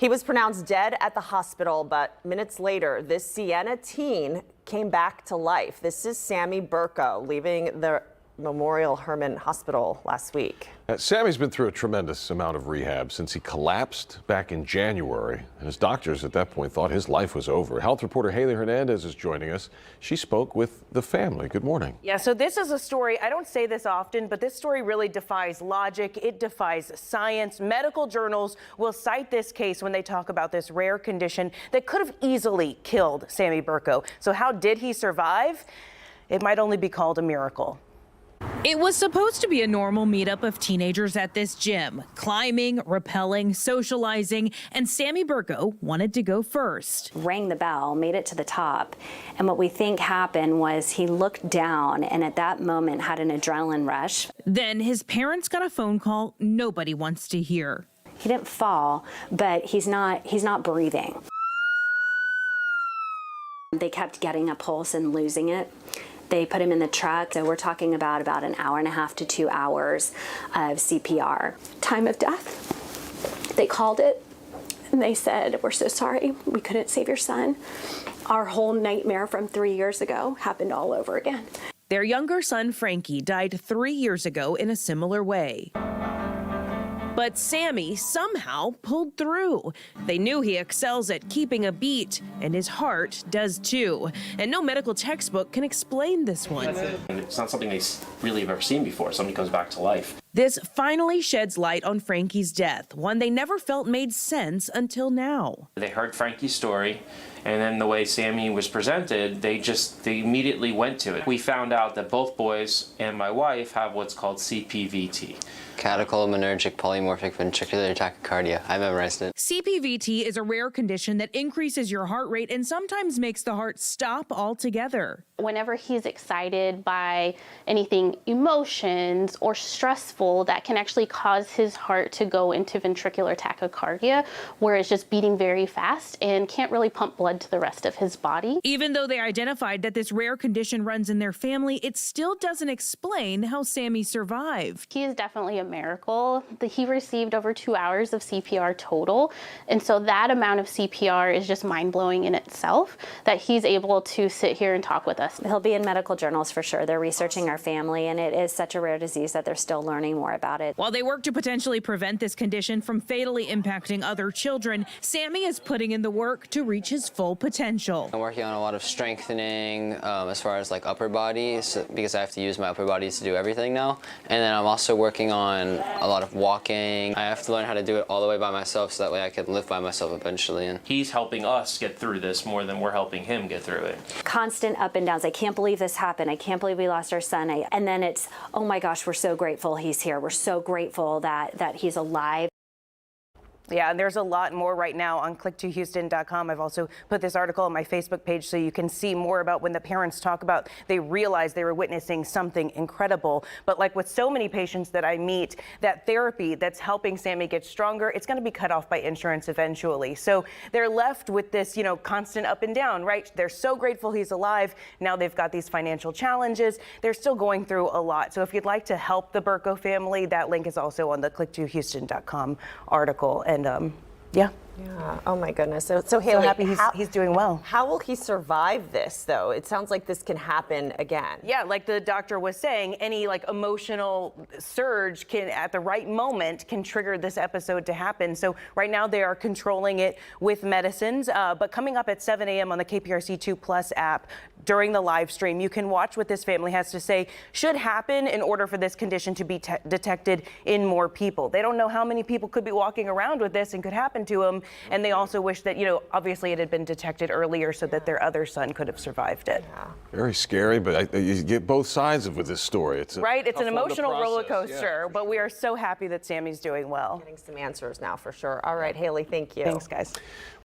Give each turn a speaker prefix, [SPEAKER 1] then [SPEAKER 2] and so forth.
[SPEAKER 1] He was pronounced dead at the hospital, but minutes later, this Siena teen came back to life. This is Sammy Burko, leaving the Memorial Hermann Hospital last week.
[SPEAKER 2] Sammy's been through a tremendous amount of rehab since he collapsed back in January, and his doctors at that point thought his life was over. Health reporter Haley Hernandez is joining us. She spoke with the family. Good morning.
[SPEAKER 3] Yeah, so this is a story, I don't say this often, but this story really defies logic. It defies science. Medical journals will cite this case when they talk about this rare condition that could have easily killed Sammy Burko. So how did he survive? It might only be called a miracle.
[SPEAKER 4] It was supposed to be a normal meetup of teenagers at this gym, climbing, rappelling, socializing, and Sammy Burko wanted to go first.
[SPEAKER 5] Rang the bell, made it to the top, and what we think happened was he looked down and at that moment had an adrenaline rush.
[SPEAKER 4] Then his parents got a phone call nobody wants to hear.
[SPEAKER 5] He didn't fall, but he's not breathing. They kept getting a pulse and losing it. They put him in the truck, so we're talking about an hour and a half to 2 hours of CPR. Time of death, they called it, and they said, "We're so sorry, we couldn't save your son." Our whole nightmare from 3 years ago happened all over again.
[SPEAKER 4] Their younger son, Frankie, died 3 years ago in a similar way. But Sammy somehow pulled through. They knew he excels at keeping a beat, and his heart does too. And no medical textbook can explain this one.
[SPEAKER 6] It's not something they really have ever seen before. Somebody comes back to life.
[SPEAKER 4] This finally sheds light on Frankie's death, one they never felt made sense until now.
[SPEAKER 6] They heard Frankie's story, and then the way Sammy was presented, they immediately went to it. We found out that both boys and my wife have what's called CPVT.
[SPEAKER 7] Catecholaminergic polymorphic ventricular tachycardia. I memorized it.
[SPEAKER 4] CPVT is a rare condition that increases your heart rate and sometimes makes the heart stop altogether.
[SPEAKER 8] Whenever he's excited by anything emotions or stressful, that can actually cause his heart to go into ventricular tachycardia, where it's just beating very fast and can't really pump blood to the rest of his body.
[SPEAKER 4] Even though they identified that this rare condition runs in their family, it still doesn't explain how Sammy survived.
[SPEAKER 8] He is definitely a miracle. He received over 2 hours of CPR total, and so that amount of CPR is just mind-blowing in itself, that he's able to sit here and talk with us.
[SPEAKER 5] He'll be in medical journals for sure. They're researching our family, and it is such a rare disease that they're still learning more about it.
[SPEAKER 4] While they work to potentially prevent this condition from fatally impacting other children, Sammy is putting in the work to reach his full potential.
[SPEAKER 7] I'm working on a lot of strengthening as far as like upper bodies, because I have to use my upper bodies to do everything now. And then I'm also working on a lot of walking. I have to learn how to do it all the way by myself so that way I can live by myself eventually. And
[SPEAKER 6] He's helping us get through this more than we're helping him get through it.
[SPEAKER 5] Constant up and downs. I can't believe this happened. I can't believe we lost our son. And then it's, oh my gosh, we're so grateful he's here. We're so grateful that he's alive.
[SPEAKER 3] Yeah, and there's a lot more right now on click2houston.com. I've also put this article on my Facebook page so you can see more about when the parents talk about they realized they were witnessing something incredible. But like with so many patients that I meet, that therapy that's helping Sammy get stronger, it's going to be cut off by insurance eventually. So they're left with this, constant up and down, right? They're so grateful he's alive. Now they've got these financial challenges. They're still going through a lot. So if you'd like to help the Burko family, that link is also on the click2houston.com article. And yeah.
[SPEAKER 1] Oh my goodness. So Haley,
[SPEAKER 3] happy he's doing well.
[SPEAKER 1] How will he survive this, though? It sounds like this can happen again.
[SPEAKER 3] Yeah, like the doctor was saying, any emotional surge at the right moment can trigger this episode to happen. So right now they are controlling it with medicines. But coming up at 7 a.m. on the KPRC2 Plus app during the live stream, you can watch what this family has to say should happen in order for this condition to be detected in more people. They don't know how many people could be walking around with this and could happen to them. And they also wish that, obviously it had been detected earlier so that their other son could have survived it.
[SPEAKER 1] Yeah.
[SPEAKER 2] Very scary, but you get both sides with this story. It's
[SPEAKER 3] an emotional roller coaster,
[SPEAKER 2] yeah.
[SPEAKER 3] but we are so happy that Sammy's doing well.
[SPEAKER 1] Getting some answers now for sure. All right, Haley, thank you.
[SPEAKER 3] Thanks, guys.